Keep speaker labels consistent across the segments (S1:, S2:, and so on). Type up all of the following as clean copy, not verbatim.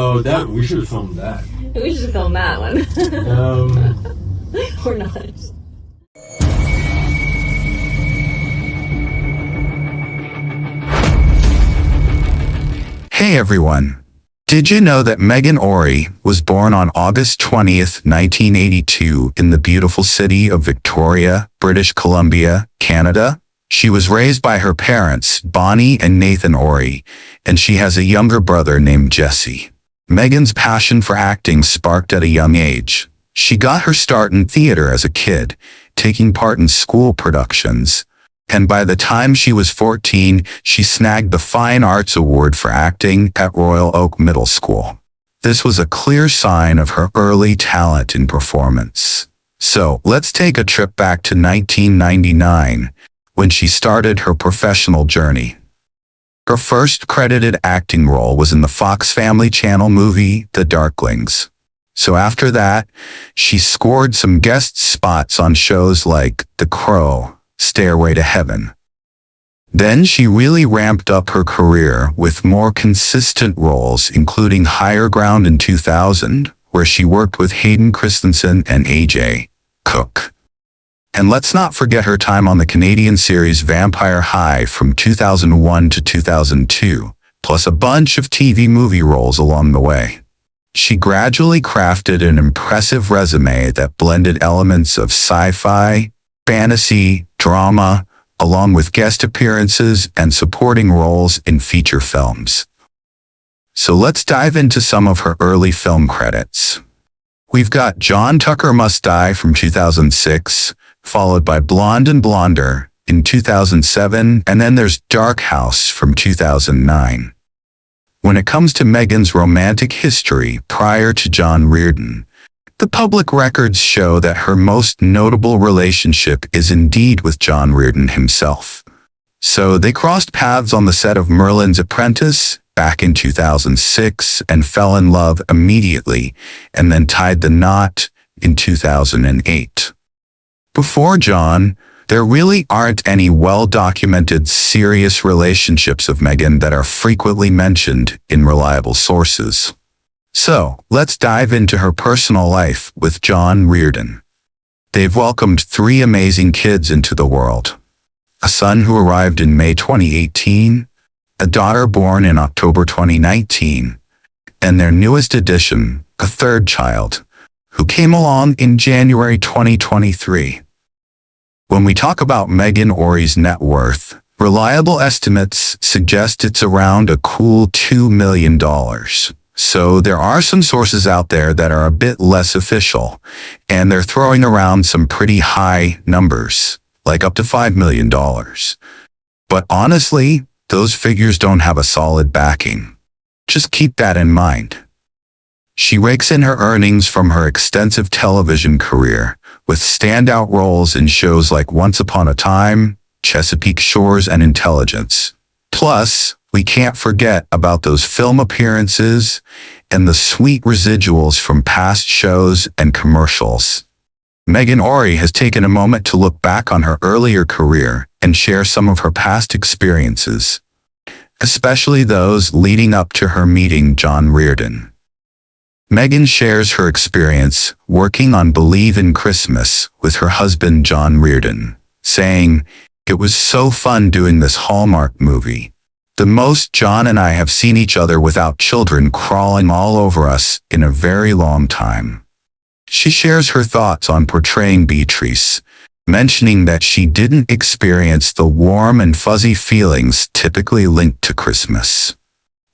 S1: Oh, that we should have filmed that.
S2: We should film that one. Or not.
S3: Hey everyone! Did you know that Meghan Ory was born on August 20th, 1982 in the beautiful city of Victoria, British Columbia, Canada? She was raised by her parents, Bonnie and Nathan Ory, and she has a younger brother named Jesse. Meghan's passion for acting sparked at a young age. She got her start in theater as a kid, taking part in school productions. And by the time she was 14, she snagged the Fine Arts Award for acting at Royal Oak Middle School. This was a clear sign of her early talent in performance. So, let's take a trip back to 1999, when she started her professional journey. Her first credited acting role was in the Fox Family Channel movie, The Darklings. So after that, she scored some guest spots on shows like The Crow, Stairway to Heaven. Then she really ramped up her career with more consistent roles, including Higher Ground in 2000, where she worked with Hayden Christensen and AJ Cook. And let's not forget her time on the Canadian series Vampire High from 2001 to 2002, plus a bunch of TV movie roles along the way. She gradually crafted an impressive resume that blended elements of sci-fi, fantasy, drama, along with guest appearances and supporting roles in feature films. So let's dive into some of her early film credits. We've got John Tucker Must Die from 2006, followed by Blonde and Blonder in 2007, and then there's Dark House from 2009. When it comes to Meghan's romantic history prior to John Reardon, the public records show that her most notable relationship is indeed with John Reardon himself. So they crossed paths on the set of Merlin's Apprentice back in 2006 and fell in love immediately, and then tied the knot in 2008. Before John, there really aren't any well-documented serious relationships of Meghan that are frequently mentioned in reliable sources. So, let's dive into her personal life with John Reardon. They've welcomed 3 amazing kids into the world. A son who arrived in May 2018, a daughter born in October 2019, and their newest addition, a 3rd child, who came along in January 2023. When we talk about Meghan Ory's net worth, reliable estimates suggest it's around a cool $2 million. So there are some sources out there that are a bit less official, and they're throwing around some pretty high numbers, like up to $5 million. But honestly, those figures don't have a solid backing. Just keep that in mind. She rakes in her earnings from her extensive television career, with standout roles in shows like Once Upon a Time, Chesapeake Shores, and Intelligence. Plus, we can't forget about those film appearances and the sweet residuals from past shows and commercials. Meghan Ory has taken a moment to look back on her earlier career and share some of her past experiences, especially those leading up to her meeting John Reardon. Meghan shares her experience working on Believe in Christmas with her husband John Reardon, saying, "It was so fun doing this Hallmark movie. The most John and I have seen each other without children crawling all over us in a very long time." She shares her thoughts on portraying Beatrice, mentioning that she didn't experience the warm and fuzzy feelings typically linked to Christmas.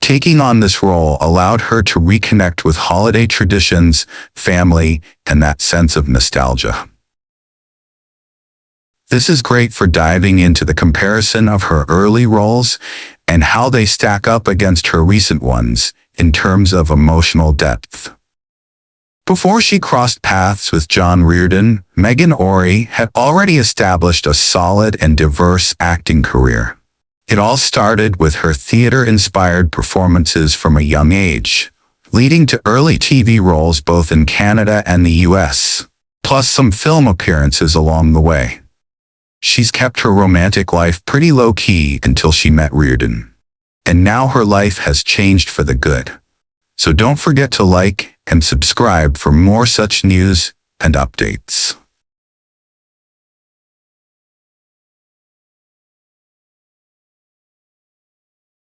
S3: Taking on this role allowed her to reconnect with holiday traditions, family, and that sense of nostalgia. This is great for diving into the comparison of her early roles and how they stack up against her recent ones in terms of emotional depth. Before she crossed paths with John Reardon, Meghan Ory had already established a solid and diverse acting career. It all started with her theater-inspired performances from a young age, leading to early TV roles both in Canada and the US, plus some film appearances along the way. She's kept her romantic life pretty low-key until she met Reardon. And now her life has changed for the good. So don't forget to like and subscribe for more such news and updates.